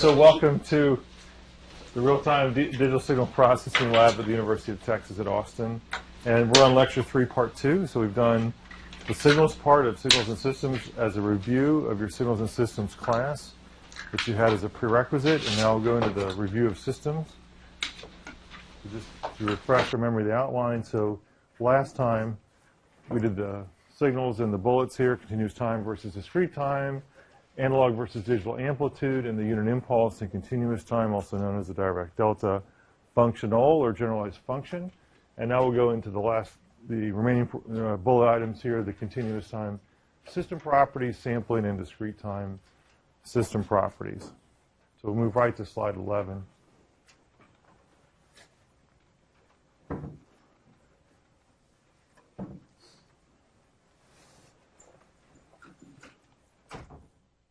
So welcome to the Real-Time Digital Signal Processing Lab at the University of Texas at Austin. And we're on Lecture 3, Part 2. So we've done the signals part of Signals and Systems as a review of your Signals and Systems class, which you had as a prerequisite. And now we'll go into the review of systems. So just to refresh your memory of the outline. So last time we did the signals and the bullets here, continuous time versus discrete time, analog versus digital amplitude, and the unit impulse and continuous time, also known as the Dirac delta, functional or generalized function. And now we'll go into the remaining bullet items here, the continuous time system properties, sampling, and discrete time system properties. So we'll move right to slide 11.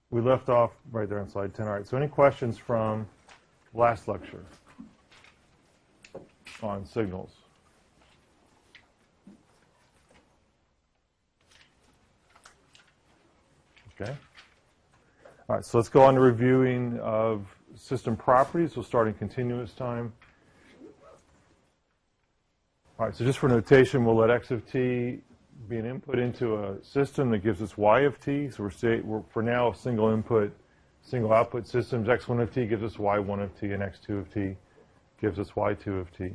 We left off right there on slide 10. All right, so any questions from last lecture on signals? Okay. All right, so let's go on to reviewing of system properties. We'll start in continuous time. All right, so just for notation, we'll let x of t be an input into a system that gives us y of t. So we're for now single input, single output systems. x1 of t gives us y1 of t, and x2 of t gives us y2 of t.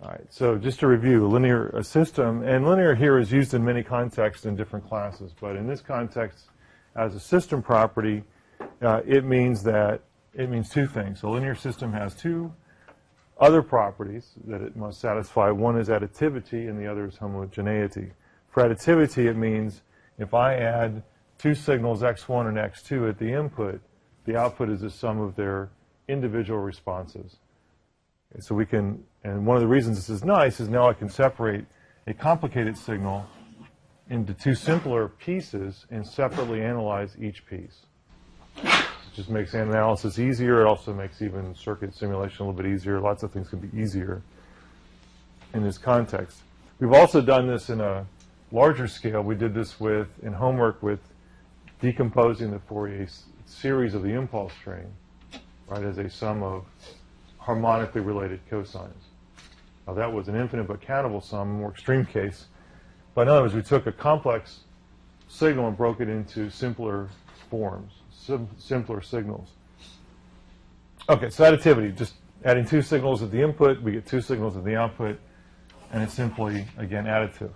All right, so just to review, a system, and linear here is used in many contexts in different classes, but in this context, as a system property, it means two things. A linear system has two other properties that it must satisfy. One is additivity and the other is homogeneity. For additivity, it means if I add two signals, x1 and x2 at the input, the output is the sum of their individual responses. Okay, so we can, and one of the reasons this is nice is now I can separate a complicated signal into two simpler pieces and separately analyze each piece. Just makes analysis easier. It also makes even circuit simulation a little bit easier. Lots of things can be easier in this context. We've also done this in a larger scale. We did this in homework with decomposing the Fourier series of the impulse train, right, as a sum of harmonically related cosines. Now that was an infinite but countable sum, more extreme case. But in other words, we took a complex signal and broke it into simpler forms. Simpler signals. Okay, so additivity, just adding two signals at the input, we get two signals at the output, and it's simply, again, additive.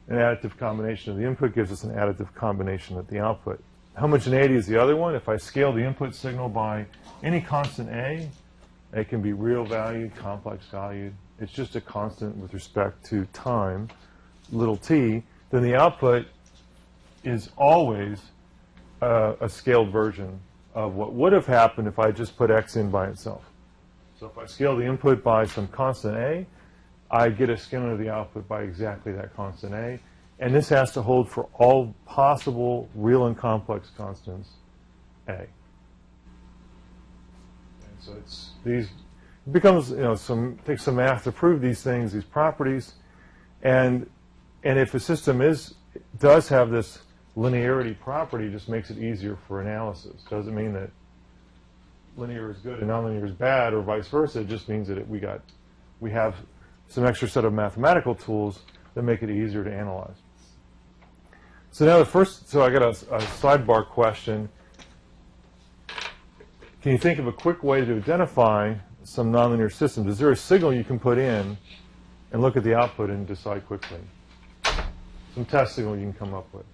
An additive combination of the input gives us an additive combination at the output. Homogeneity is the other one. If I scale the input signal by any constant a, it can be real valued, complex valued. It's just a constant with respect to time, little t, then the output is always a scaled version of what would have happened if I just put x in by itself. So if I scale the input by some constant a, I get a scaling of the output by exactly that constant a. And this has to hold for all possible real and complex constants a. And so it becomes, takes some math to prove these things, these properties. And if a system does have this linearity property, just makes it easier for analysis. Doesn't mean that linear is good and nonlinear is bad, or vice versa. It just means that we have some extra set of mathematical tools that make it easier to analyze. So now so I got a sidebar question. Can you think of a quick way to identify some nonlinear systems? Is there a signal you can put in and look at the output and decide quickly? Some test signal you can come up with.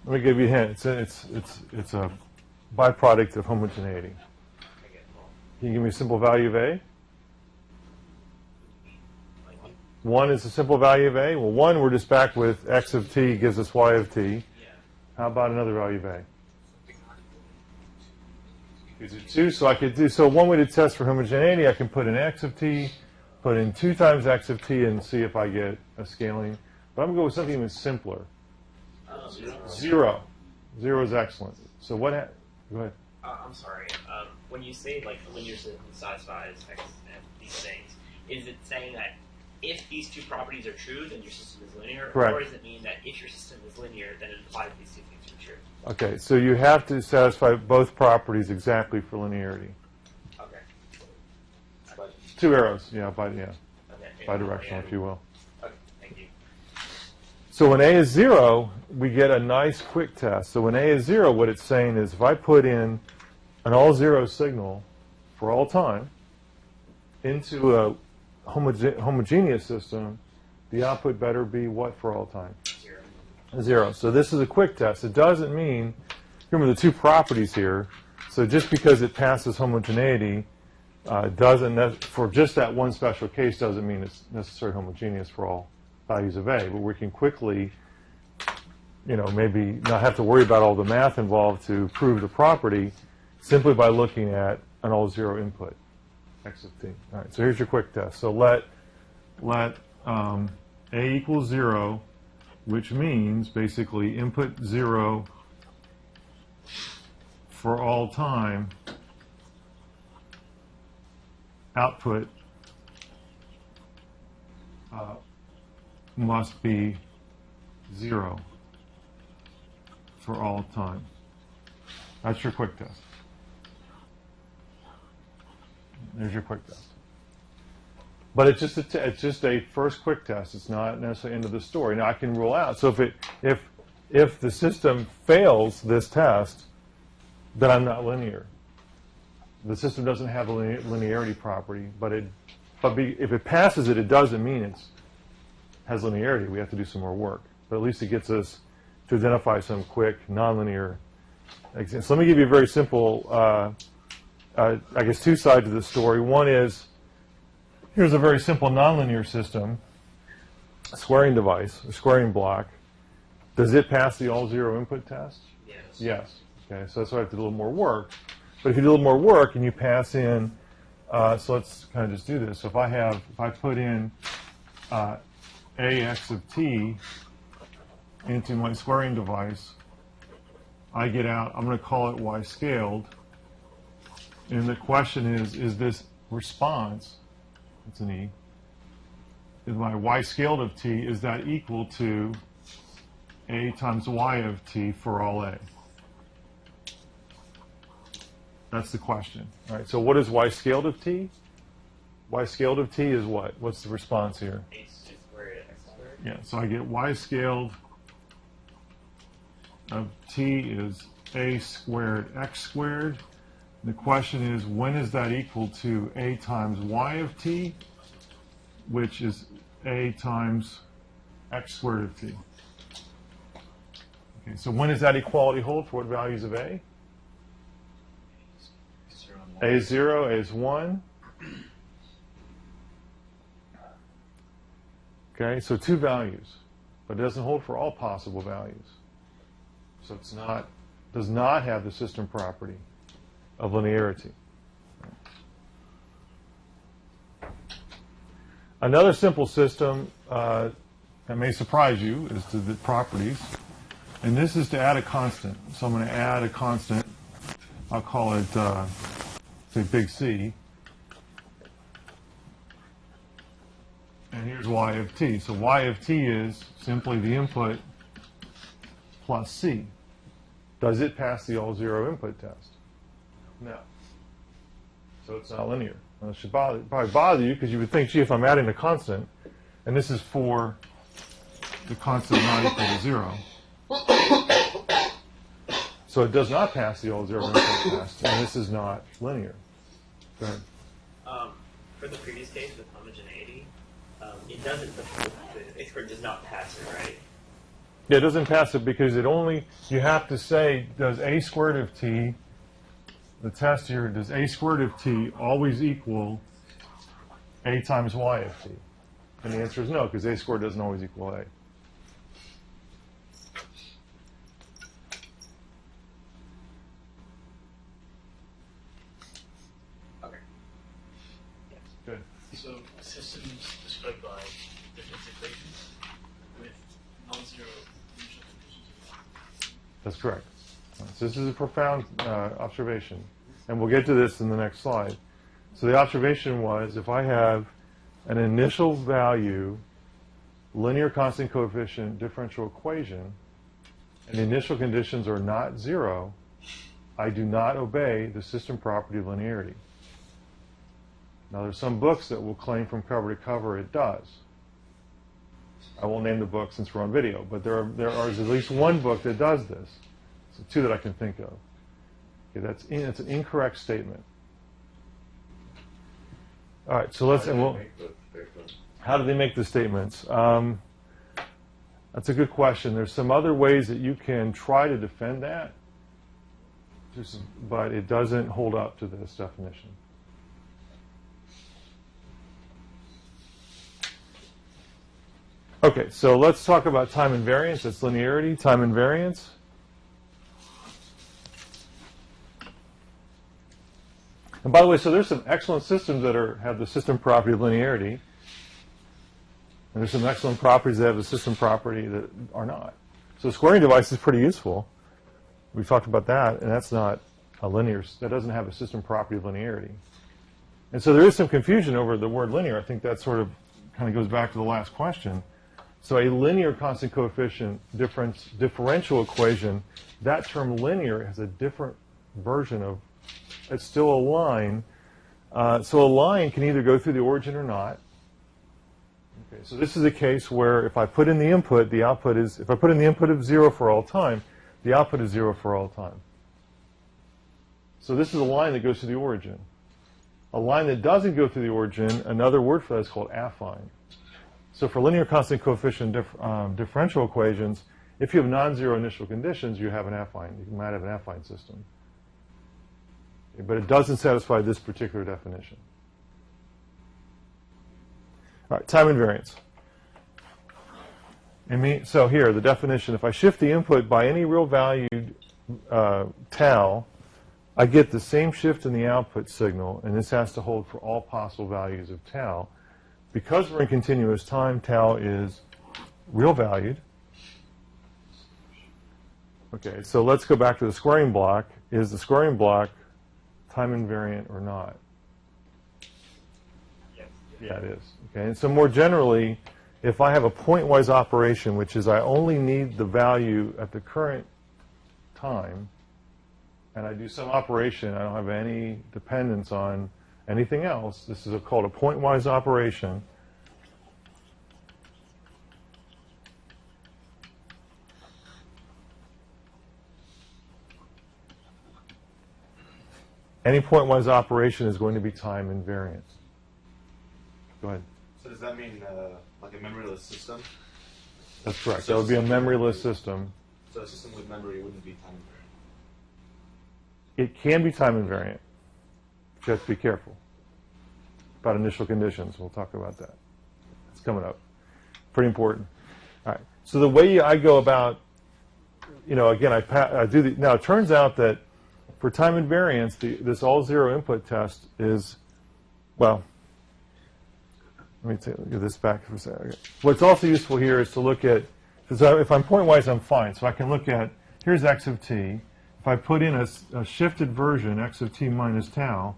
Let me give you a hint. It's a byproduct of homogeneity. Can you give me a simple value of A? 1 is a simple value of A. Well, 1, we're just back with x of t gives us y of t. How about another value of A? Is it 2? So one way to test for homogeneity, I can put in x of t, put in 2 times x of t, and see if I get a scaling. But I'm going to go with something even simpler. 0. 0 is excellent. So go ahead. I'm sorry. When you say like a linear system satisfies x and these things, is it saying that if these two properties are true, then your system is linear? Correct. Or does it mean that if your system is linear, then it implies these two things are true? Okay, so you have to satisfy both properties exactly for linearity. Okay. Two arrows, yeah, Okay. bidirectional, if you will. Okay, thank you. So when A is 0, we get a nice quick test. So when A is 0, what it's saying is if I put in an all 0 signal for all time into a homogeneous system, the output better be what for all time? 0. So this is a quick test. It doesn't mean, remember the two properties here, so just because it passes homogeneity for just that one special case doesn't mean it's necessarily homogeneous for all values of A. But we can quickly, maybe not have to worry about all the math involved to prove the property simply by looking at an all 0 input, x of t. All right, so here's your quick test. So let A equals 0, which means basically input 0 for all time, output must be 0 for all time. That's your quick test. There's your quick test. But it's just a first quick test. It's not necessarily end of the story. Now I can rule out. So if the system fails this test, then I'm not linear. The system doesn't have a linearity property, but if it passes it, it doesn't mean it has linearity. We have to do some more work. But at least it gets us to identify some quick, nonlinear examples. So let me give you a very simple, I guess, two sides of the story. One is, here's a very simple nonlinear system, a squaring device, a squaring block. Does it pass the all 0 input test? Yes. Yes. Okay, so that's why I have to do a little more work. But if you do a little more work and you pass in, so let's kind of just do this. So if I put in ax of t into my squaring device, I get out, I'm going to call it y scaled. And the question is this response, it's an E, is my y scaled of t, is that equal to a times y of t for all a? That's the question. All right, so what is y scaled of t? Y scaled of t is what? What's the response here? H squared x squared. Yeah, so I get y scaled of t is a squared x squared. The question is, when is that equal to a times y of t, which is a times x squared of t? Okay, so when does that equality hold for what values of a? A is 0, A is 1. Okay, so two values, but it doesn't hold for all possible values. So it's not, does not have the system property of linearity. Another simple system that may surprise you is to the properties, and this is to add a constant. So I'm going to add a constant. I'll call it, say, big C. And here's y of t. So y of t is simply the input plus C. Does it pass the all 0 input test? No. So it's not linear. Well, it should probably bother you because you would think, gee, if I'm adding a constant, and this is for the constant not equal to 0. So it does not pass the all 0 input test, and this is not linear. Go ahead. For the previous case with homogeneity, it doesn't, the expert does not pass it, right? Yeah, it doesn't pass it because it only, you have to say, does a squared of t, the test here, does a squared of t always equal a times y of t? And the answer is no, because a squared doesn't always equal a. Okay. Yes. Good. So systems described by difference equations with non-zero initial conditions. That's correct. So this is a profound observation. And we'll get to this in the next slide. So the observation was, if I have an initial value linear constant coefficient differential equation, and the initial conditions are not 0, I do not obey the system property of linearity. Now, there's some books that will claim from cover to cover it does. I won't name the book since we're on video, but there is at least one book that does this. So 2 that I can think of. Okay, that's an incorrect statement. All right, so let's. How do they make the statements? That's a good question. There's some other ways that you can try to defend that, but it doesn't hold up to this definition. Okay, so let's talk about time invariance. That's linearity, time invariance. And by the way, so there's some excellent systems that have the system property of linearity. And there's some excellent properties that have the system property that are not. So the squaring device is pretty useful. We talked about that, and that's not a linear. That doesn't have a system property of linearity. And so there is some confusion over the word linear. I think that sort of kind of goes back to the last question. So a linear constant coefficient differential equation, that term linear has a different version of, it's still a line. So a line can either go through the origin or not. Okay, so this is a case where if I put in the input, the output is, if I put in the input of 0 for all time, the output is 0 for all time. So this is a line that goes to the origin. A line that doesn't go through the origin, another word for that is called affine. So for linear constant coefficient differential equations, if you have non-zero initial conditions, you have an affine. You might have an affine system. Okay, but it doesn't satisfy this particular definition. All right, time invariance. So here, the definition, if I shift the input by any real valued tau, I get the same shift in the output signal, and this has to hold for all possible values of tau. Because we're in continuous time, tau is real valued. Okay, so let's go back to the squaring block. Is the squaring block time invariant or not? Yes. Yeah, it is. Okay, and so more generally, if I have a pointwise operation, which is I only need the value at the current time, and I do some operation, I don't have any dependence on anything else, this is called a pointwise operation. Any pointwise operation is going to be time invariant. Go ahead. So does that mean like a memoryless system? That's correct. That would be a memoryless system. So a system with memory wouldn't be time invariant? It can be time invariant. But you have to be careful about initial conditions. We'll talk about that. It's coming up. Pretty important. All right. So the way I go about, again, I do the, now it turns out that for time invariance, this all zero input test is, well, let me look at this back for a second. Okay. What's also useful here is to look at, because if I'm pointwise, I'm fine. So I can look at, here's x of t. If I put in a shifted version, x of t minus tau,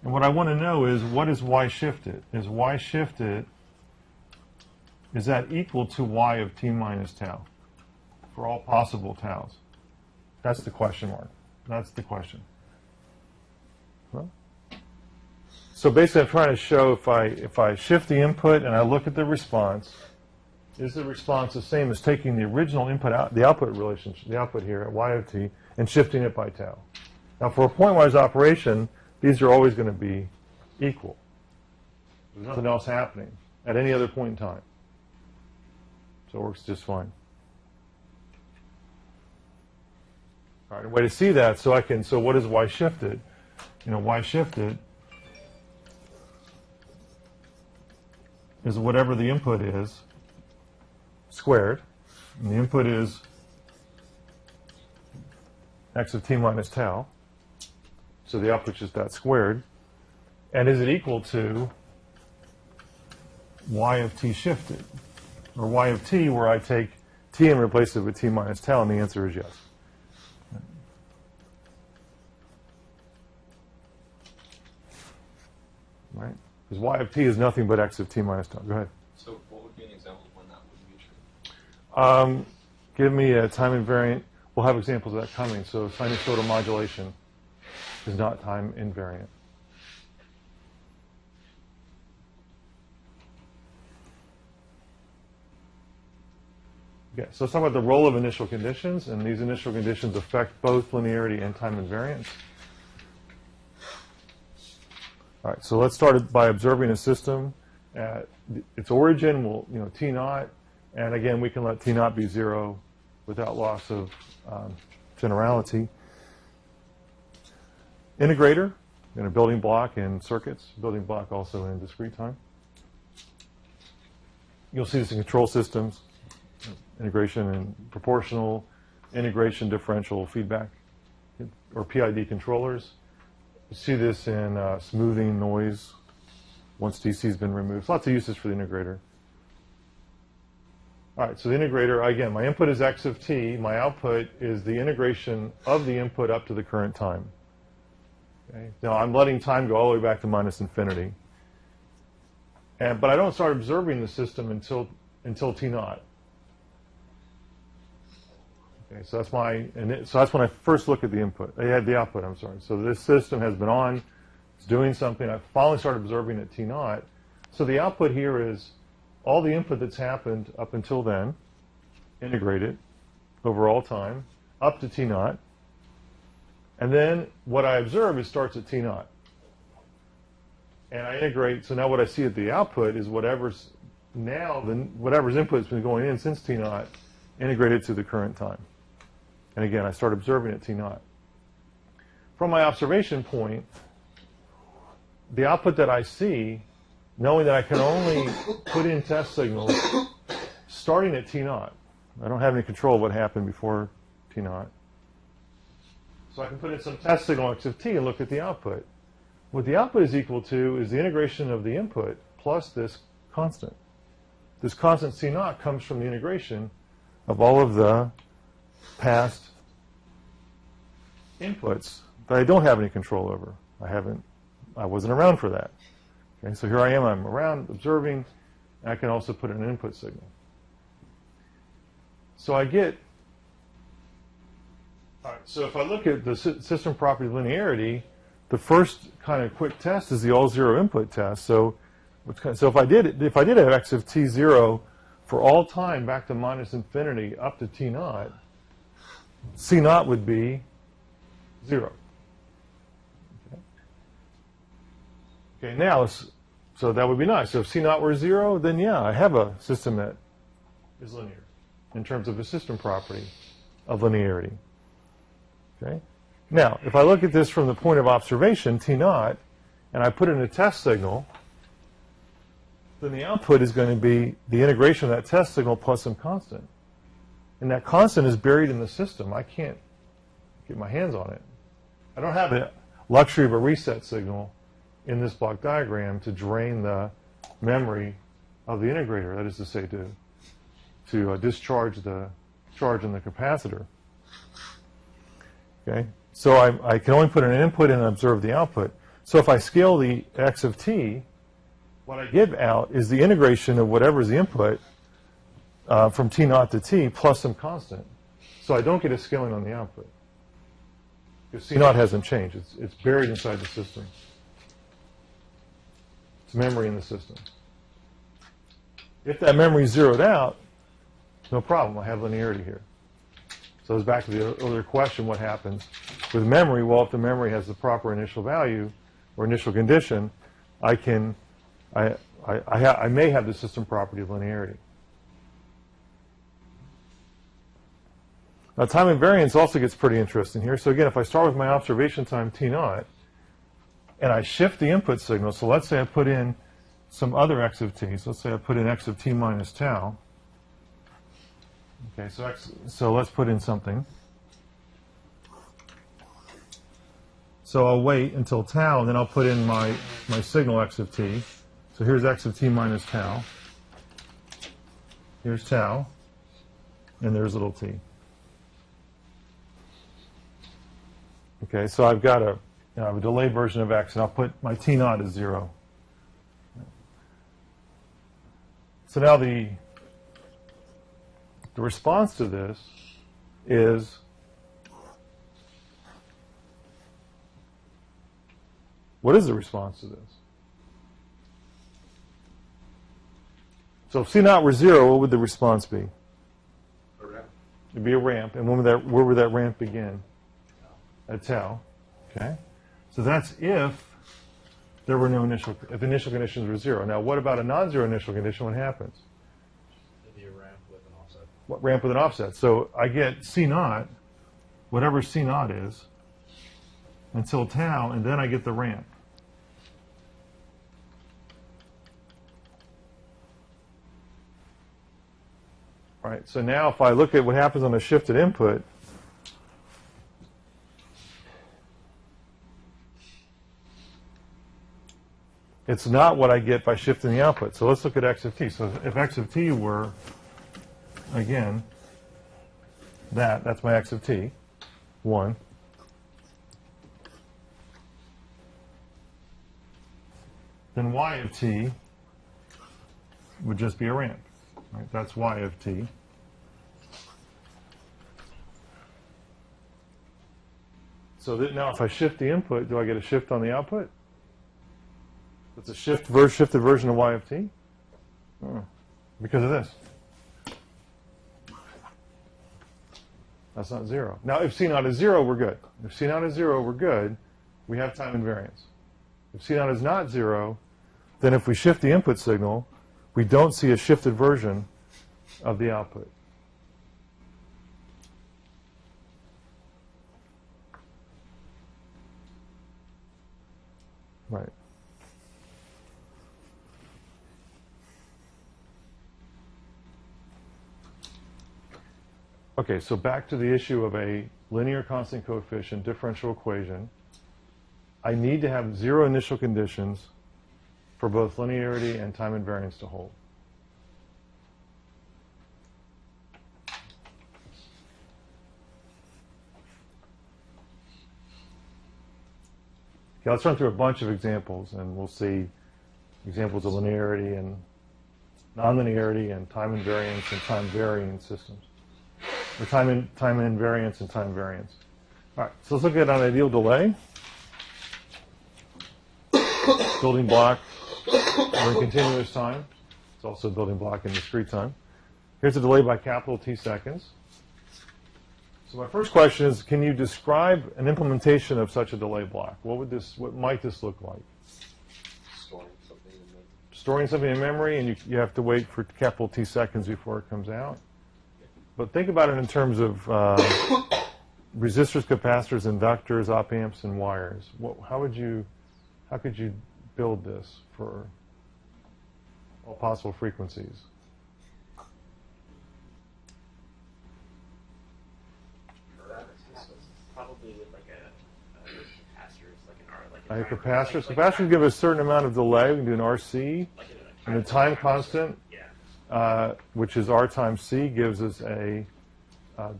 and what I want to know is, what is y shifted? Is y shifted, is that equal to y of t minus tau for all possible taus? That's the question mark. That's the question. Well, so basically I'm trying to show if I shift the input and I look at the response, is the response the same as taking the original input out, the output relationship, the output here at y of t, and shifting it by tau? Now for a pointwise operation, these are always going to be equal. There's nothing else happening at any other point in time. So it works just fine. All right, a way to see that, so what is y shifted? Y shifted is whatever the input is squared, and the input is x of t minus tau, so the output is just that squared, and is it equal to y of t shifted, or y of t where I take t and replace it with t minus tau, and the answer is yes. Right? Because y of t is nothing but x of t minus tau. Go ahead. So what would be an example of when that wouldn't be true? Give me a time invariant. We'll have examples of that coming. So sinusoidal modulation is not time invariant. Okay, so let's talk about the role of initial conditions, and these initial conditions affect both linearity and time invariance. All right, so let's start by observing a system at its origin. We'll, T naught, and again, we can let T naught be 0 without loss of generality. Integrator in a building block in circuits, building block also in discrete time. You'll see this in control systems, integration in proportional, integration differential feedback, or PID controllers. You see this in smoothing noise once DC has been removed. Lots of uses for the integrator. All right, so the integrator, again, my input is x of t. My output is the integration of the input up to the current time. Okay? Now, I'm letting time go all the way back to minus infinity. But I don't start observing the system until t naught. Okay, so that's when I first look at the input. I had the output, I'm sorry. So this system has been on, it's doing something. I finally start observing at t naught. So the output here is all the input that's happened up until then, integrated over all time, up to t naught. And then what I observe is starts at t naught. And I integrate, so now what I see at the output is whatever's input has been going in since t naught, integrated to the current time. And again, I start observing at t naught. From my observation point, the output that I see, knowing that I can only put in test signals starting at t naught. I don't have any control of what happened before t naught. So I can put in some test signal x of t and look at the output. What the output is equal to is the integration of the input plus this constant. This constant c naught comes from the integration of all of the past inputs that I don't have any control over. I wasn't around for that. Okay, so here I am, I'm around observing. I can also put in an input signal. So all right, so if I look at the system property of linearity, the first kind of quick test is the all zero input test. So if I did have x of t 0 for all time back to minus infinity up to t naught, c naught would be 0. Okay, now, so that would be nice. So if c naught were 0, then yeah, I have a system that is linear in terms of a system property of linearity. Okay? Now, if I look at this from the point of observation, t naught, and I put in a test signal, then the output is going to be the integration of that test signal plus some constant. And that constant is buried in the system. I can't get my hands on it. I don't have the luxury of a reset signal in this block diagram to drain the memory of the integrator, that is to say, to discharge the charge in the capacitor. Okay? So I can only put an input in and observe the output. So if I scale the x of t, what I get out is the integration of whatever's the input from t naught to t plus some constant. So I don't get a scaling on the output. Because c naught hasn't changed. It's buried inside the system. It's memory in the system. If that memory is zeroed out, no problem. I have linearity here. So it's back to the earlier question, what happens with memory? Well, if the memory has the proper initial value or initial condition, I may have the system property of linearity. Now, time invariance also gets pretty interesting here. So again, if I start with my observation time t naught, and I shift the input signal, so let's say I put in some other x of t. So let's say I put in x of t minus tau. Okay, so let's put in something. So I'll wait until tau, and then I'll put in my signal x of t. So here's x of t minus tau. Here's tau, and there's little t. Okay, so I've got a delayed version of x, and I'll put my t naught as 0. So now the response to this is what is the response to this? So if C0 were 0, what would the response be? A ramp. It'd be a ramp. And where would that ramp begin? At tau. Okay. So that's if there were no initial, if the initial conditions were 0. Now, what about a non-zero initial condition? What happens? It'd be a ramp with an offset. What ramp with an offset? So I get C0, whatever C0 is, until tau, and then I get the ramp. All right, so now if I look at what happens on a shifted input, it's not what I get by shifting the output. So let's look at x of t. So if x of t were, again, that's my x of t, 1. Then y of t would just be a ramp. Right? That's y of t. So that now if I shift the input, do I get a shift on the output? It's a shifted version of y of t? Oh, because of this. That's not 0. Now, if C0 is 0, we're good. If C0 is 0, we're good. We have time invariance. If C0 is not 0, then if we shift the input signal, we don't see a shifted version of the output. Right. Okay, so back to the issue of a linear constant coefficient differential equation. I need to have 0 initial conditions for both linearity and time invariance to hold. Okay, let's run through a bunch of examples, and we'll see examples of linearity and nonlinearity and time invariance and time varying systems. Or time invariance and time variance. All right, so let's look at an ideal delay. Building block in continuous time. It's also a building block in discrete time. Here's a delay by capital T seconds. So my first question is, can you describe an implementation of such a delay block? What might this look like? Storing something in memory. Storing something in memory, and you have to wait for capital T seconds before it comes out. But think about it in terms of resistors, capacitors, inductors, op amps, and wires. How could you build this for all possible frequencies? Probably with like a capacitors, like an R, like I have capacitors. Capacitors give a certain amount of delay. We can do an RC, like and the time constant, yeah. which is R times C, gives us a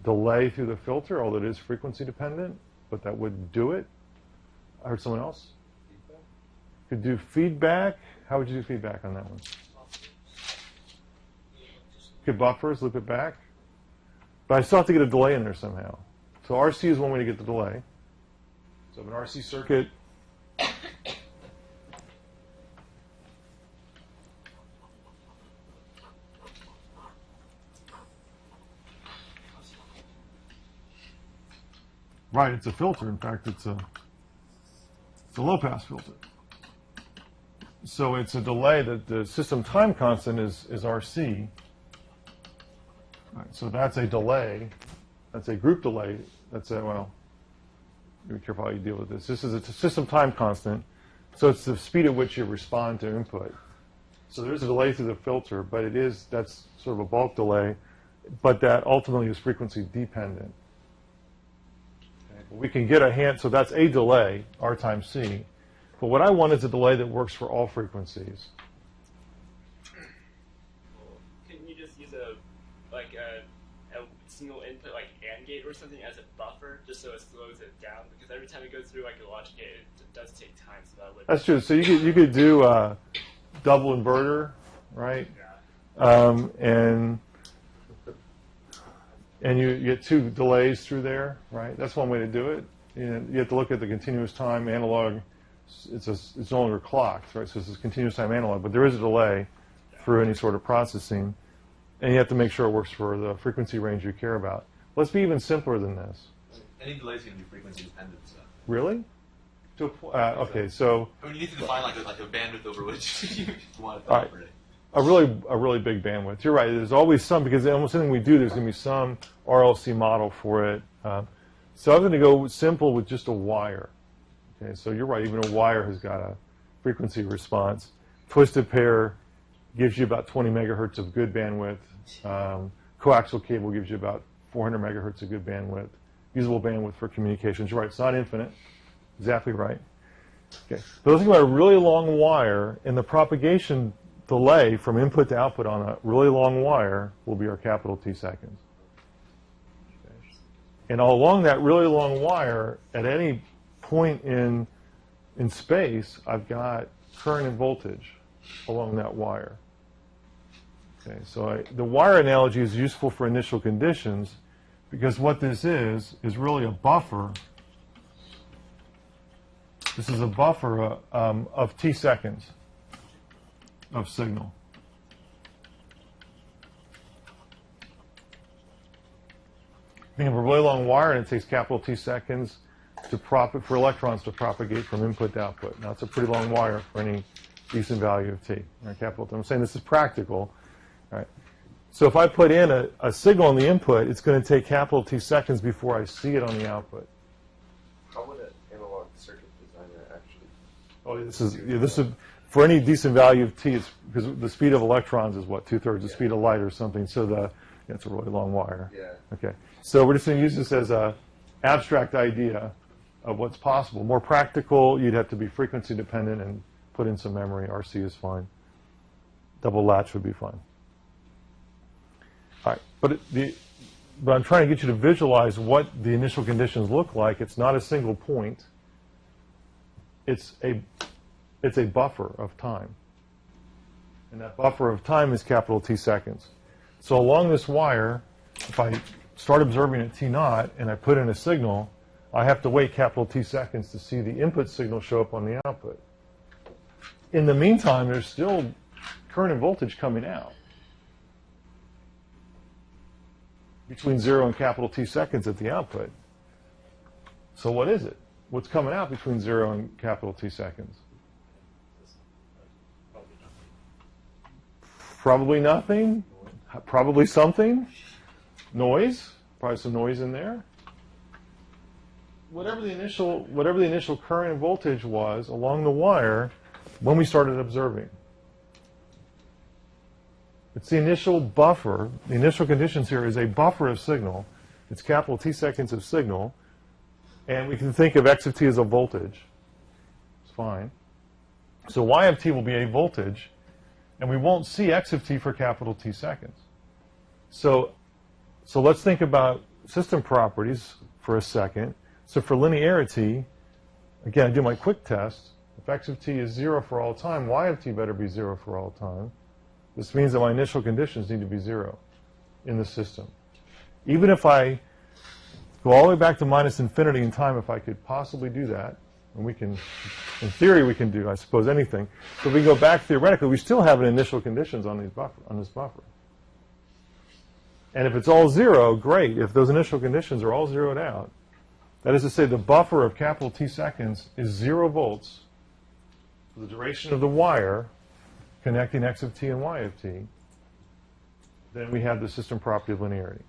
delay through the filter, although it is frequency dependent, but that wouldn't do it. I heard someone else? Feedback? Could do feedback. How would you do feedback on that one? Could buffers, loop it back. But I still have to get a delay in there somehow. So RC is one way to get the delay. So I have an RC circuit. Right, it's a filter. In fact, it's a low-pass filter. So it's a delay that the system time constant is RC. Right, so that's a delay. That's a group delay. That's a, well, be careful how you deal with this. This is a system time constant. So it's the speed at which you respond to input. So there's a delay through the filter, but that's sort of a bulk delay, but that ultimately is frequency dependent. We can get a hand, so that's a delay, R times C. But what I want is a delay that works for all frequencies. Can you just use a single input like AND gate or something as a buffer, just so it slows it down? Because every time it goes through like a logic gate, it does take time. So that would. That's true. So you could do a double inverter, right? And you get 2 delays through there, right? That's one way to do it. You have to look at the continuous time analog. It's no longer clocked, right? So this is continuous time analog, but there is a delay through any sort of processing, and you have to make sure it works for the frequency range you care about. Let's be even simpler than this. Any delay is going to be frequency dependent. So. Really? Okay, so I mean, you need to define like a bandwidth over which you want to all right. operate. a really big bandwidth. You're right. There's always some, because almost anything we do, there's going to be some RLC model for it. So I'm going to go simple with just a wire. Okay, so you're right. Even a wire has got a frequency response. Twisted pair gives you about 20 megahertz of good bandwidth. Coaxial cable gives you about 400 megahertz of good bandwidth. Usable bandwidth for communications. You're right. It's not infinite. Exactly right. Okay. But let's think about a really long wire, and the propagation delay from input to output on a really long wire will be our capital T seconds. Okay. And all along that really long wire, at any point in space, I've got current and voltage along that wire. Okay, so the wire analogy is useful for initial conditions, because what this is really a buffer. This is a buffer of T seconds of signal. Think of a really long wire, and it takes capital T seconds for electrons to propagate from input to output. Now, it's a pretty long wire for any decent value of T. Right, capital T. I'm saying this is practical. Right. So if I put in a signal on the input, it's going to take capital T seconds before I see it on the output. How would an analog circuit designer actually? Oh, this is for any decent value of T. It's because the speed of electrons is what, 2/3 the speed of light or something. So it's a really long wire. Yeah. Okay. So we're just going to use this as a abstract idea of what's possible. More practical, you'd have to be frequency dependent and put in some memory. RC is fine. Double latch would be fine. All right, but I'm trying to get you to visualize what the initial conditions look like. It's not a single point. It's a buffer of time, and that buffer of time is capital T seconds. So along this wire, if I start observing at T naught and I put in a signal, I have to wait capital T seconds to see the input signal show up on the output. In the meantime, there's still current and voltage coming out between 0 and capital T seconds at the output. So what is it? What's coming out between 0 and capital T seconds? Probably nothing. Probably something. Noise. Probably some noise in there. Whatever the initial current and voltage was along the wire when we started observing. It's the initial buffer. The initial conditions here is a buffer of signal. It's capital T seconds of signal. And we can think of X of T as a voltage. It's fine. So Y of T will be a voltage. And we won't see X of T for capital T seconds. So let's think about system properties for a second. So for linearity, again, I do my quick test. If X of T is 0 for all time, Y of T better be 0 for all time. This means that my initial conditions need to be 0 in the system. Even if I go all the way back to minus infinity in time, if I could possibly do that, and we can, in theory, we can do, I suppose, anything. So if we go back theoretically, we still have an initial conditions on this buffer. And if it's all 0, great. If those initial conditions are all zeroed out, that is to say the buffer of capital T seconds is 0 volts for the duration of the wire connecting X of T and Y of T, then we have the system property of linearity.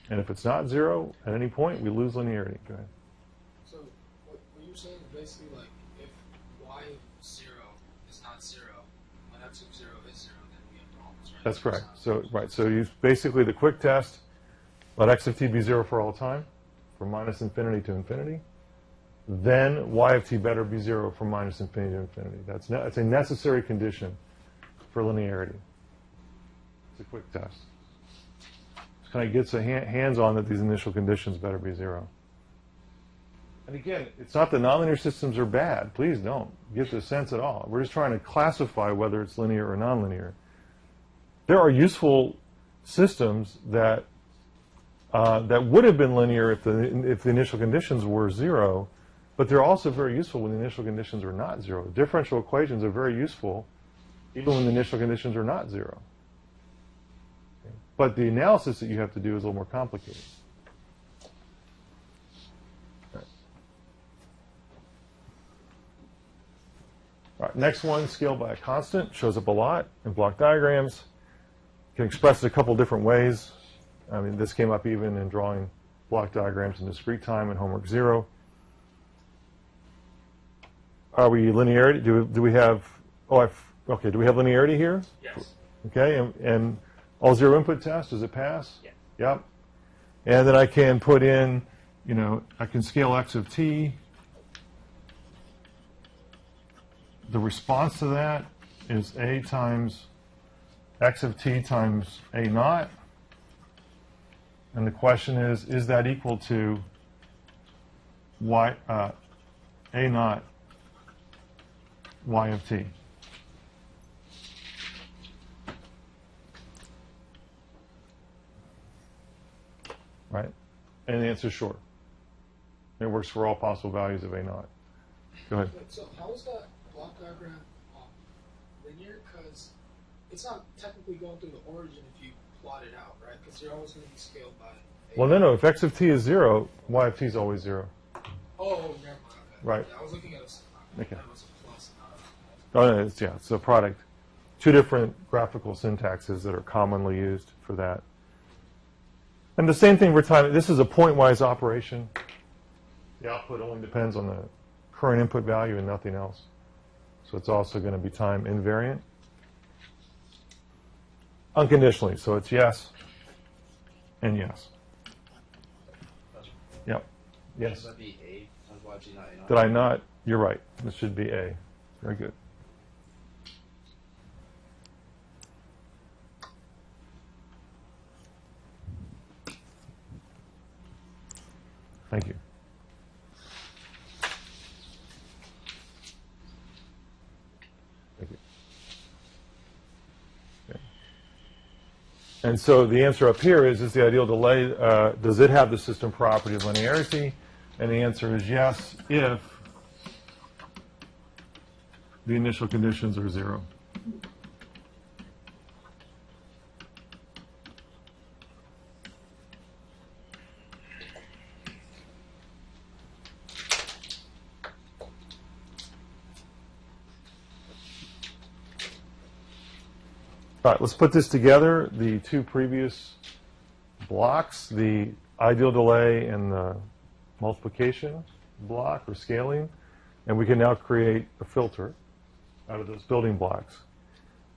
And if it's not 0 at any point, we lose linearity. Go ahead. So what you're saying is basically like if y of 0 is not 0, when x of 0 is 0, then we have problems, right? That's correct. So right. So you basically the quick test, let X of T be 0 for all time, from minus infinity to infinity. Then Y of T better be 0 from minus infinity to infinity. That's a necessary condition for linearity. It's a quick test. It kind of gets a hands on that these initial conditions better be 0. And again, it's not that nonlinear systems are bad. Please don't get the sense at all. We're just trying to classify whether it's linear or nonlinear. There are useful systems that that would have been linear if the initial conditions were 0, but they're also very useful when the initial conditions are not 0. Differential equations are very useful even when the initial conditions are not 0. Okay. But the analysis that you have to do is a little more complicated. All right, next one, scaled by a constant, shows up a lot in block diagrams. You can express it a couple different ways. I mean, this came up even in drawing block diagrams in discrete time in homework 0. Are we linearity? Do we have? Okay. Do we have linearity here? Yes. Okay, and all 0 input test, does it pass? Yes. Yep. And then I can put in, I can scale x of t. The response to that is a times x of t times a naught. And the question is that equal to y, a naught y of t? Right? And the answer is sure. It works for all possible values of a naught. Go ahead. Wait, so how is that block diagram linear? Because it's not technically going through the origin if you plot it out, right? Because you're always going to be scaled by a. Well, no. If x of t is 0, y of t is always 0. Oh, never mind. Okay. Right. Yeah, I was looking at a. Okay. That was a plus, not a. Oh, no, it's a product. Two different graphical syntaxes that are commonly used for that. And the same thing for time. This is a pointwise operation. The output only depends on the current input value and nothing else. So it's also going to be time invariant. Unconditionally. So it's yes and yes. Yep. Yes. Should that be A times YG, not A naught? Did I not? You're right. This should be A. Very good. Thank you. Thank you. Okay. And so the answer up here is the ideal delay, does it have the system property of linearity? And the answer is yes, if the initial conditions are 0. All right, let's put this together. The two previous blocks, the ideal delay and the multiplication block or scaling, and we can now create a filter out of those building blocks.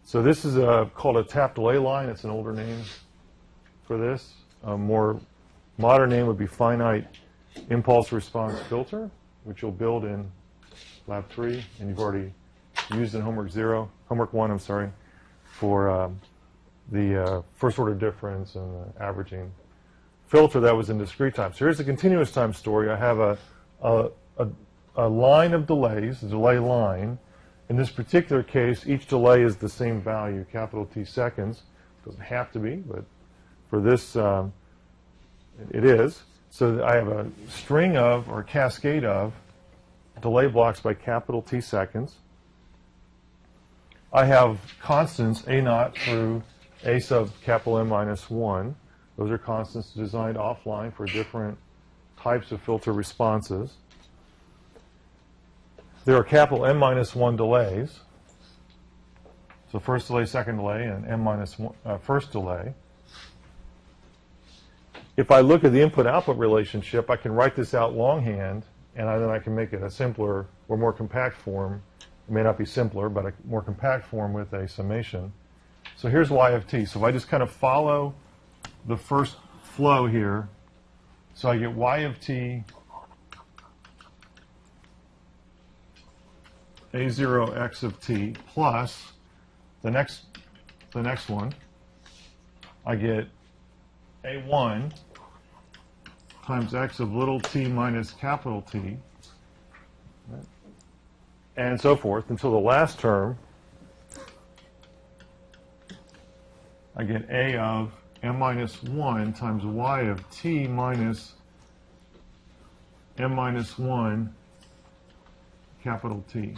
So this is called a tap delay line. It's an older name for this. A more modern name would be finite impulse response filter, which you'll build in Lab 3, and you've already used in homework 1, I'm sorry, for the first order difference and the averaging filter that was in discrete time. So here's the continuous time story. I have a line of delays, a delay line. In this particular case, each delay is the same value, capital T seconds. Doesn't have to be, but for this, it is. So I have a string of, or a cascade of, delay blocks by capital T seconds. I have constants A naught through A sub capital M minus 1. Those are constants designed offline for different types of filter responses. There are capital M minus 1 delays. So first delay, second delay, and M minus 1 first delay. If I look at the input-output relationship, I can write this out longhand, and then I can make it a simpler or more compact form. It may not be simpler, but a more compact form with a summation. So here's y of t. So if I just kind of follow the first flow here, so I get y of t a0 x of t plus the next one, I get a1 times x of little t minus capital T, right? And so forth until the last term, I get a of m minus 1 times y of t minus m minus 1 capital T.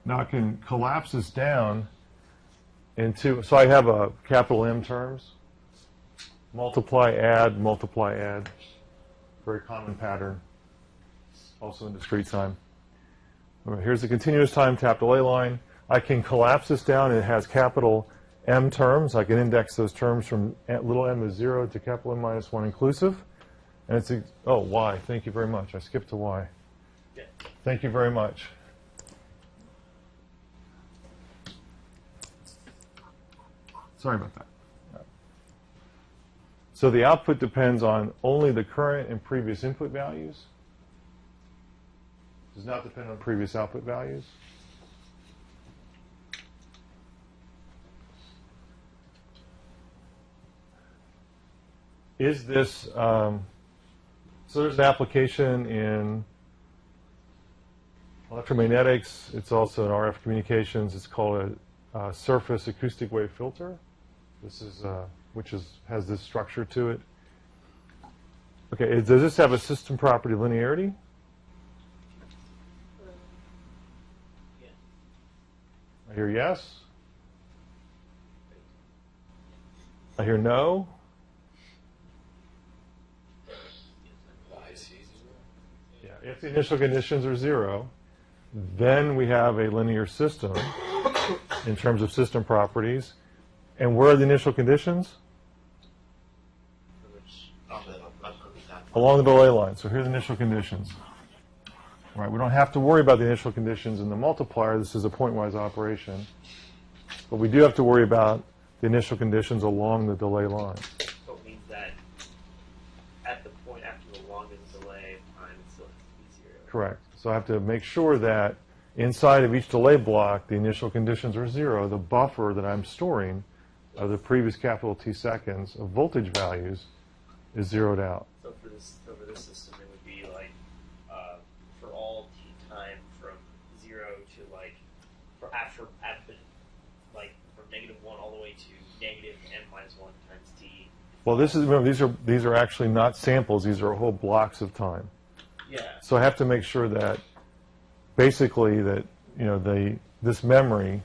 Now I can collapse this down into, so I have a capital M terms, multiply, add, very common pattern, also in discrete time. All right, here's the continuous time, capital A line. I can collapse this down, and it has capital M terms. I can index those terms from little m is 0 to capital M minus 1 inclusive. And it's, oh, Y, thank you very much. I skipped to Y. Yeah. Thank you very much. Sorry about that. So the output depends on only the current and previous input values. Does not depend on previous output values. Is this, so there's an application in electromagnetics. It's also in RF communications. It's called a surface acoustic wave filter. This is, has this structure to it. Okay, does this have a system property linearity? Yeah. I hear yes. I hear no. Yeah, if the initial conditions are 0, then we have a linear system in terms of system properties. And where are the initial conditions? Along the delay line. So here's the initial conditions. All right, we don't have to worry about the initial conditions in the multiplier. This is a pointwise operation. But we do have to worry about the initial conditions along the delay line. So it means that at the point after the longest delay of time, it still has to be 0. Correct. So I have to make sure that inside of each delay block, the initial conditions are 0. The buffer that I'm storing of the previous capital T seconds of voltage values is zeroed out. So for this system, it would be like for all t time from 0 to like from -1 all the way to -m minus 1 times t. Well, this is, remember, these are actually not samples. These are whole blocks of time. Yeah. So I have to make sure that basically that this memory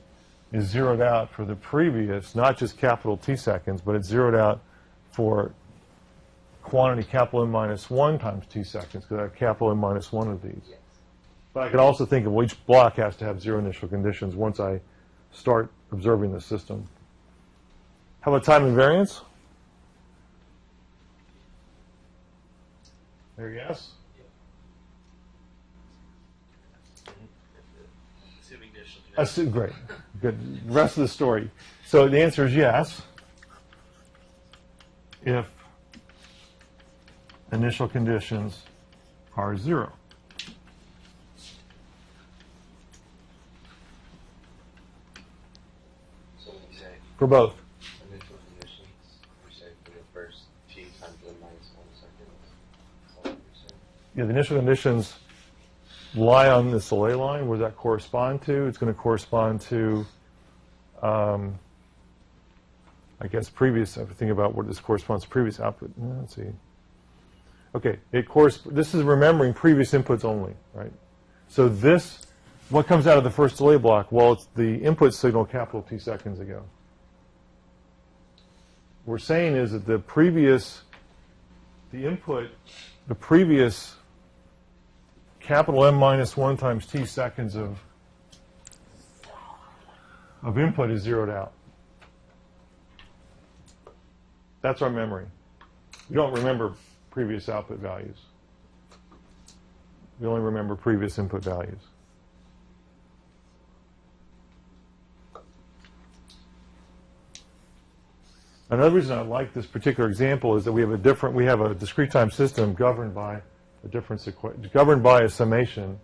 is zeroed out for the previous, not just capital T seconds, but it's zeroed out for quantity capital M minus 1 times T seconds, because I have capital M minus 1 of these. Yes. But I can also think of, well, each block has to have 0 initial conditions once I start observing the system. How about time invariance? There, yes? Assuming initial Great. Good. The rest of the story. So the answer is yes. If initial conditions are 0. So when you say For both. initial conditions, you say for the first t times n minus 1 second. That's all you're saying. Yeah, the initial conditions lie on this delay line. Where does that correspond to? It's going to correspond to, I guess, previous. I have to think about what this corresponds to previous output. Let's see. Okay, this is remembering previous inputs only, right? So this, what comes out of the first delay block? Well, it's the input signal capital T seconds ago. What we're saying is that the previous capital M minus 1 times T seconds of input is zeroed out. That's our memory. We don't remember previous output values. We only remember previous input values. Another reason I like this particular example is that we have a discrete time system governed by a difference equation, governed by a summation.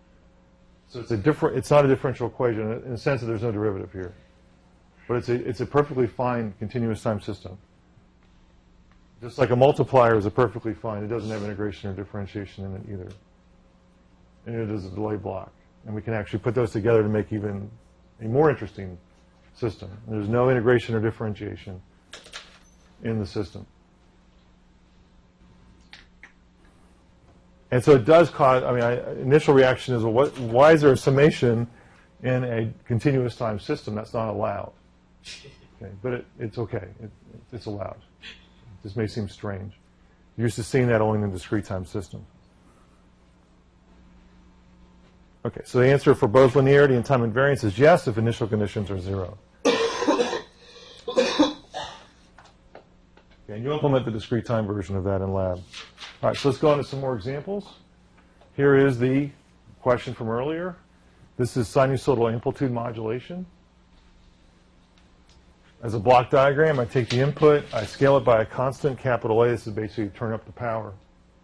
So it's not a differential equation in the sense that there's no derivative here. But it's a perfectly fine continuous time system. Just like a multiplier is a perfectly fine, it doesn't have integration or differentiation in it either. And it is a delay block. And we can actually put those together to make even a more interesting system. And there's no integration or differentiation in the system. And so it does cause, initial reaction is, well, why is there a summation in a continuous time system? That's not allowed. Okay, but it's okay. It's allowed. This may seem strange. You're used to seeing that only in a discrete time system. Okay, so the answer for both linearity and time invariance is yes if initial conditions are 0. Okay, and you implement the discrete time version of that in lab. All right, so let's go on to some more examples. Here is the question from earlier. This is sinusoidal amplitude modulation. As a block diagram, I take the input, I scale it by a constant, capital A. This is basically turn up the power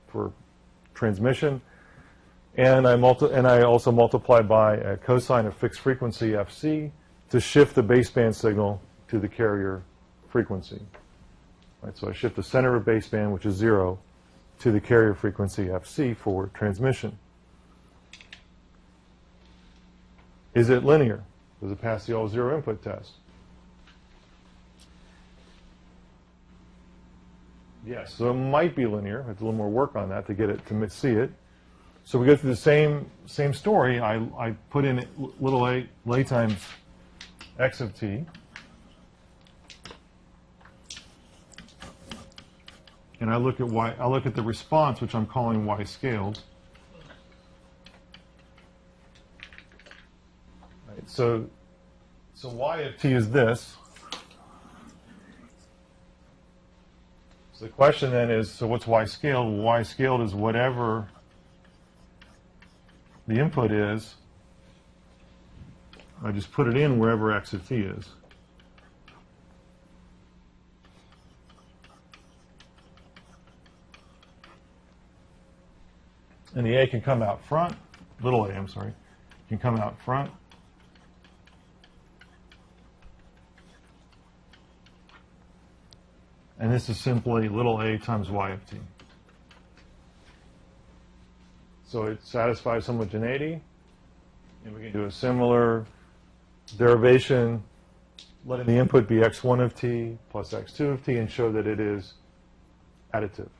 for transmission. And I also multiply by a cosine of fixed frequency FC to shift the baseband signal to the carrier frequency. Right, so I shift the center of baseband, which is 0, to the carrier frequency FC for transmission. Is it linear? Does it pass the all zero input test? Yes, so it might be linear. I have a little more work on that to get it to see it. So we go through the same story. I put in little a times x of t. And I look at y. I look at the response, which I'm calling y scaled. Right, so y of t is this. So the question then is, so what's y scaled? Well, y scaled is whatever the input is. I just put it in wherever x of t is. And the a can come out front, little a, I'm sorry, can come out front. And this is simply little a times y of t. So it satisfies homogeneity, and we can do a similar derivation, letting the input be x1 of t plus x2 of t, and show that it is additive.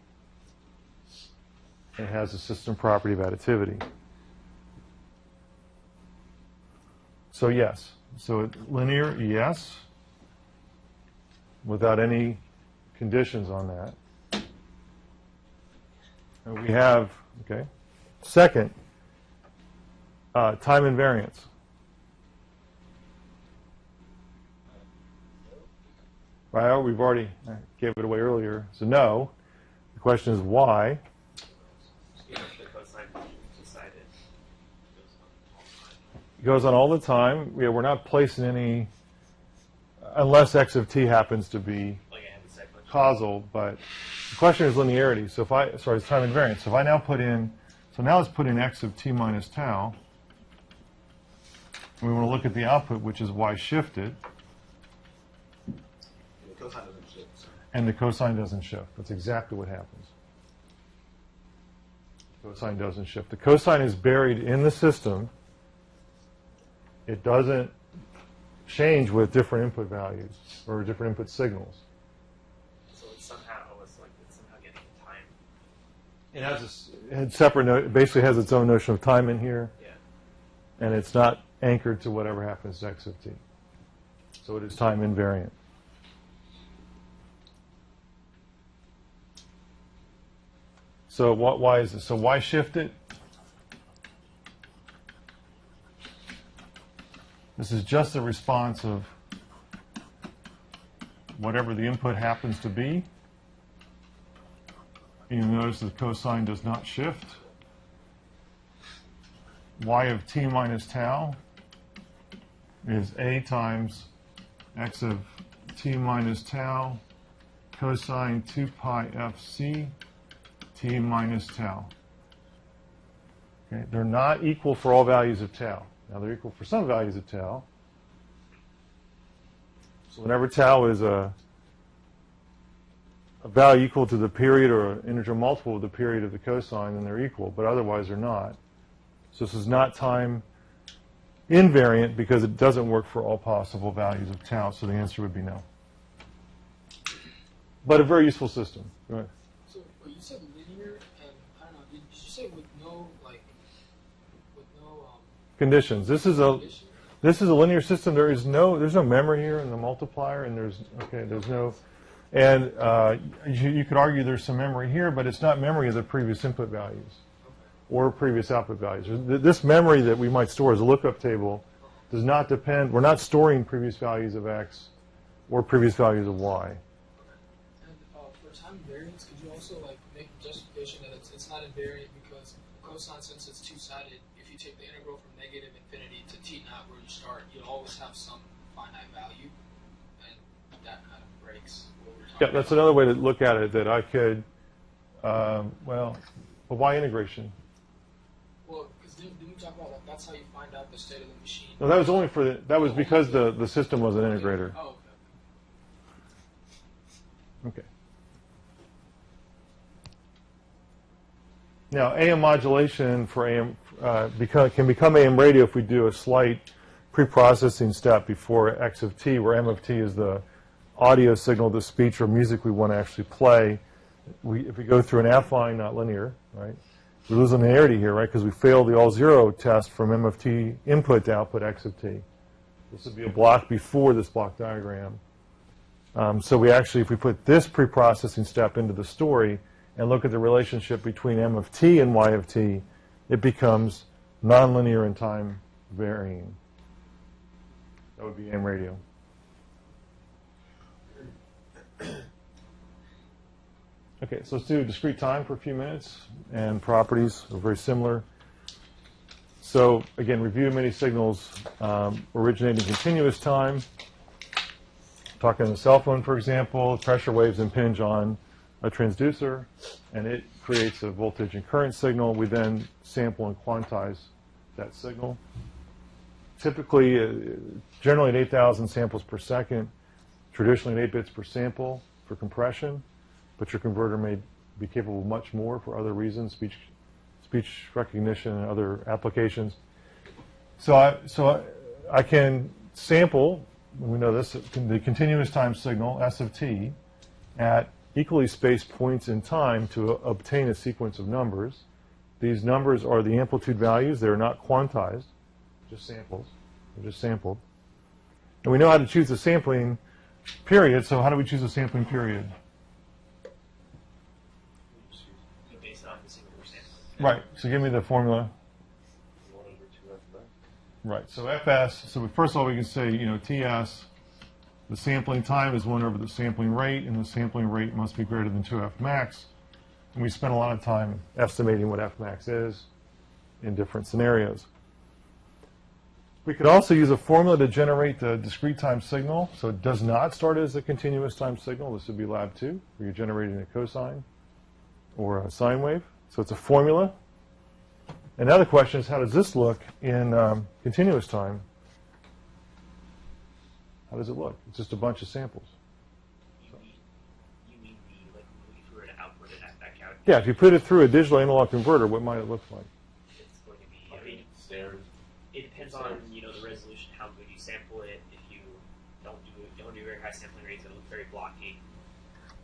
It has a system property of additivity. So yes. So linear, yes, without any conditions on that. And we have, okay. Second, time invariance. Right, we've already gave it away earlier. So no. The question is why. It goes on all the time. Yeah, we're not placing any, unless x of t happens to be causal, but the question is linearity. So it's time invariance. So if I now put in, let's put in x of t minus tau. And we want to look at the output, which is y shifted. The cosine doesn't shift. And the cosine doesn't shift. That's exactly what happens. The cosine doesn't shift. The cosine is buried in the system. It doesn't change with different input values or different input signals. So it's somehow getting time. It has a separate, it basically has its own notion of time in here. Yeah. And it's not anchored to whatever happens to x of t. So it is time invariant. So why is this? So why shift it? This is just the response of whatever the input happens to be. You notice the cosine does not shift. Y of t minus tau is a times x of t minus tau cosine 2 pi fc t minus tau. Okay? They're not equal for all values of tau. Now they're equal for some values of tau. So whenever tau is a value equal to the period or an integer multiple of the period of the cosine, then they're equal, but otherwise they're not. So this is not time invariant because it doesn't work for all possible values of tau, so the answer would be no. But a very useful system. Go ahead. So, but you said linear, and I don't know. Did you say with no Conditions. This is a condition? linear system. There's no memory here in the multiplier, and there's no, and you could argue there's some memory here, but it's not memory of the previous input values or previous output values. This memory that we might store as a lookup table does not depend. We're not storing previous values of x or previous values of y. And for time variance, could you also like make the justification that it's not invariant because cosine, since it's two-sided, if you take the integral from negative infinity to t naught where you start, you'll always have some finite value, and that kind of breaks what we're talking Yeah, that's another way to look at it. That I could, well, y integration. Well, because didn't we talk about like that's how you find out the state of the machine? No, that was only for that was because the system was an integrator. Oh, okay. Okay. Now, AM modulation for AM can become AM radio if we do a slight pre-processing step before X of t, where M of t is the audio signal, the speech or music we want to actually play. If we go through an affine, not linear, right? We lose linearity here, right? Because we failed the all-zero test from M of t input to output X of t. This would be a block before this block diagram. So we actually, if we put this pre-processing step into the story and look at the relationship between M of t and Y of t, it becomes nonlinear and time varying. That would be AM radio. Okay, so let's do discrete time for a few minutes, and properties are very similar. So again, review many signals originating continuous time. Talking on a cell phone, for example, pressure waves impinge on a transducer, and it creates a voltage and current signal. We then sample and quantize that signal. Typically, generally at 8,000 samples per second, traditionally at 8 bits per sample for compression, but your converter may be capable of much more for other reasons, speech recognition and other applications. So I can sample, we know this, the continuous time signal, S of t, at equally spaced points in time to obtain a sequence of numbers. These numbers are the amplitude values. They're not quantized, just samples. They're just sampled. And we know how to choose the sampling period, so how do we choose a sampling period? Based on the signal we're sampling. Right, so give me the formula. 1 over 2f. Right, so Fs, so first of all we can say, Ts, the sampling time is 1 over the sampling rate, and the sampling rate must be greater than 2f max. And we spent a lot of time estimating what f max is in different scenarios. We could also use a formula to generate the discrete time signal, so it does not start as a continuous time signal. This would be lab 2, where you're generating a cosine or a sine wave. So it's a formula. And now the question is, how does this look in continuous time? How does it look? It's just a bunch of samples. You mean the, like, if we were to output it back out, Yeah, if you put it through a digital analog converter, what might it look like? it's going to be, I mean, Stairs. it depends on, the resolution, how good you sample it. If you don't do very high sampling rates, it'll look very blocky.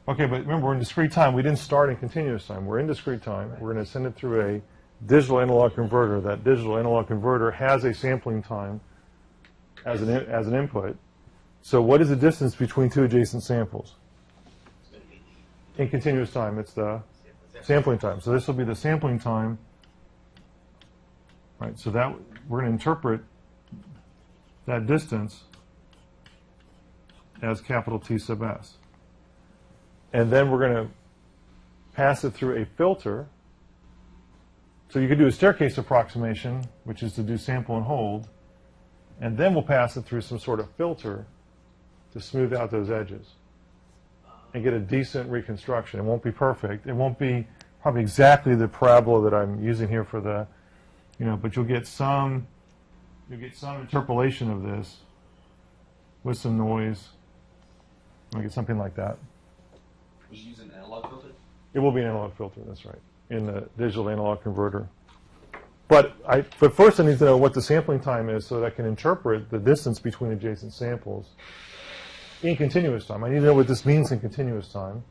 Okay, but remember, we're in discrete time. We didn't start in continuous time. We're in discrete time. We're going to send it through a digital analog converter. That digital analog converter has a sampling time as an input. So what is the distance between two adjacent samples? It's going to be In continuous time, it's the the sampling time. So this will be the sampling time. Right, so that we're going to interpret that distance as capital T sub s. And then we're going to pass it through a filter. So you could do a staircase approximation, which is to do sample and hold. And then we'll pass it through some sort of filter to smooth out those edges and get a decent reconstruction. It won't be perfect. It won't be probably exactly the parabola that I'm using here for the But you'll get some interpolation of this with some noise. You'll get something like that. Would you use an analog filter? It will be an analog filter, that's right, in the digital to analog converter. But first I need to know what the sampling time is so that I can interpret the distance between adjacent samples in continuous time. I need to know what this means in continuous time.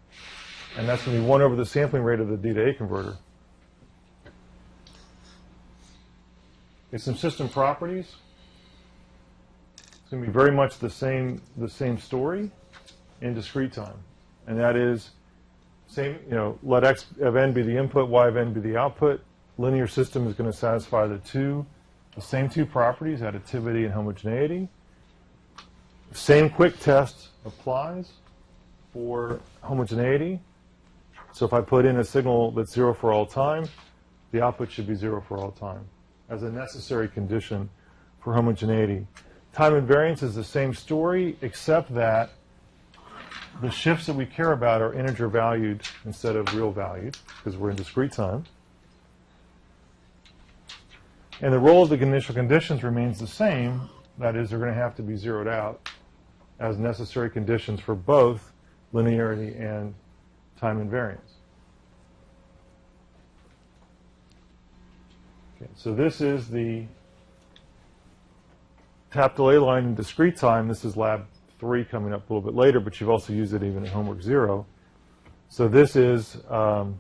And that's going to be 1 over the sampling rate of the D to A converter. It's some system properties. It's going to be very much the same story in discrete time. And that is, let x of n be the input, y of n be the output. Linear system is going to satisfy the same two properties, additivity and homogeneity. Same quick test applies for homogeneity. So if I put in a signal that's 0 for all time, the output should be 0 for all time as a necessary condition for homogeneity. Time invariance is the same story, except that the shifts that we care about are integer valued instead of real valued, because we're in discrete time. And the role of the initial conditions remains the same. That is, they're going to have to be zeroed out as necessary conditions for both linearity and time invariance. Okay, so this is the tap delay line in discrete time. This is lab 3 coming up a little bit later, but you've also used it even in homework 0. So this is the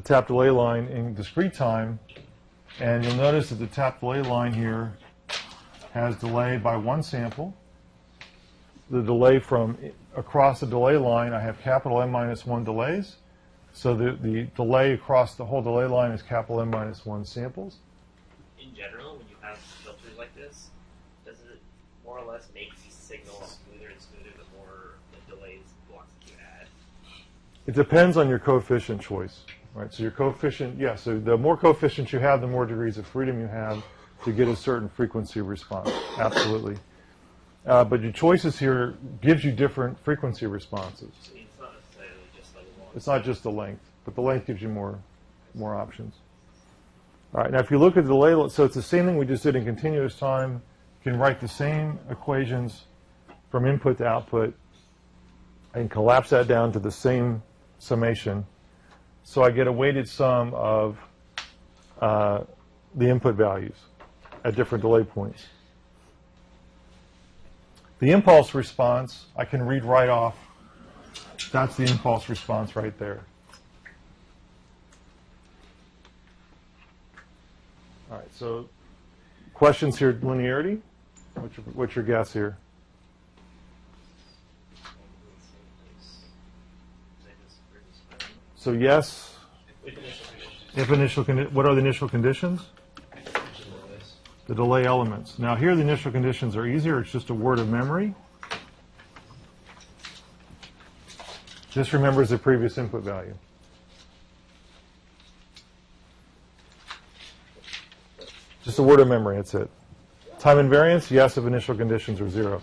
tap delay line in discrete time. And you'll notice that the tap delay line here has delay by 1 sample. The delay from across the delay line, I have capital M minus 1 delays. So the delay across the whole delay line is capital M minus 1 samples. In general, when you have filters like this, does it more or less make the signal smoother and smoother the more the delays blocks that you add? It depends on your coefficient choice. Right, so your coefficient, so the more coefficients you have, the more degrees of freedom you have to get a certain frequency response. Absolutely. But your choices here gives you different frequency responses. So it's not necessarily just like one. It's not just the length, but the length gives you more options. All right, now if you look at the delay, so it's the same thing we just did in continuous time. You can write the same equations from input to output and collapse that down to the same summation. So I get a weighted sum of the input values at different delay points. The impulse response, I can read right off. That's the impulse response right there. All right, so questions here, linearity? What's your guess here? So yes, if initial what are the initial conditions? The delay elements. Now here the initial conditions are easier. It's just a word of memory. This remembers the previous input value. Just a word of memory, that's it. Time invariance, yes if initial conditions are 0.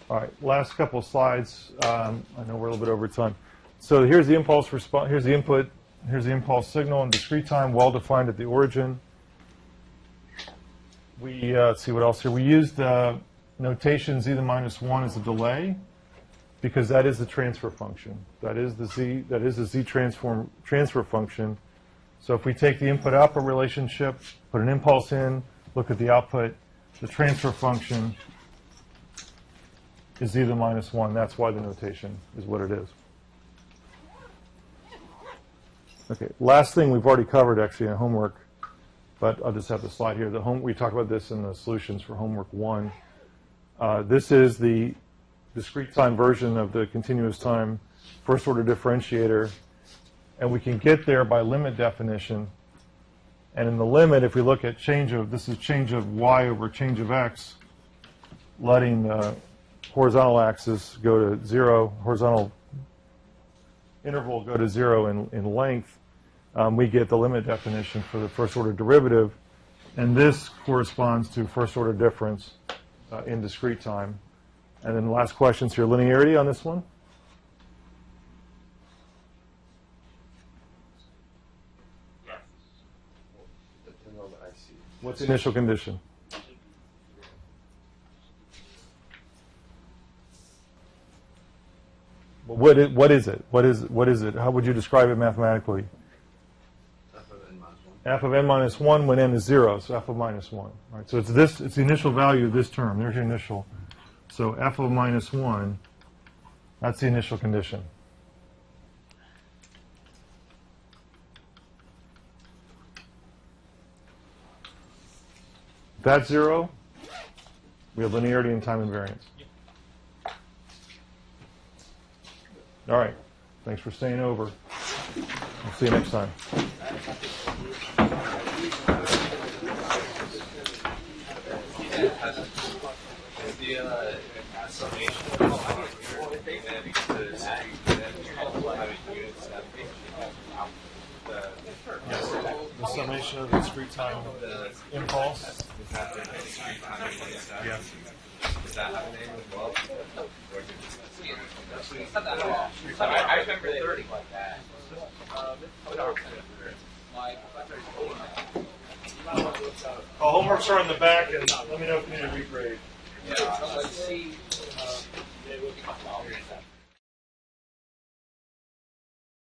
All right, last couple of slides. I know we're a little bit over time. So here's the impulse response. Here's the input. Here's the impulse signal in discrete time, well defined at the origin. We let's see what else here. We used notation z to the minus 1 as a delay because that is the transfer function. That is the z. That is the z transfer function. So if we take the input-output relationship, put an impulse in, look at the output, the transfer function is z to the minus 1. That's why the notation is what it is. Okay, last thing we've already covered actually in homework, but I'll just have the slide here. We talk about this in the solutions for homework 1. This is the discrete time version of the continuous time first order differentiator, and we can get there by limit definition. And in the limit, if we look at change of y over change of x, letting the horizontal axis go to 0, horizontal interval go to 0 in length, we get the limit definition for the first order derivative, and this corresponds to first order difference in discrete time. And then the last question's your linearity on this one. Depends on the IC. What's the initial condition? What is it? What is it? How would you describe it mathematically? F of n minus 1. F of n minus 1 when n is 0, so f of minus 1. All right, so it's this. It's the initial value of this term. There's your initial. So f of minus 1, that's the initial condition. If that's 0, we have linearity and time invariance. All right. Thanks for staying over. We'll see you next time. The summation The summation of the discrete time impulse. Yes. Does that have a name as well? I remember 30 like that. Homeworks are in the back, and let me know if you need a regrade. Yeah, let's see.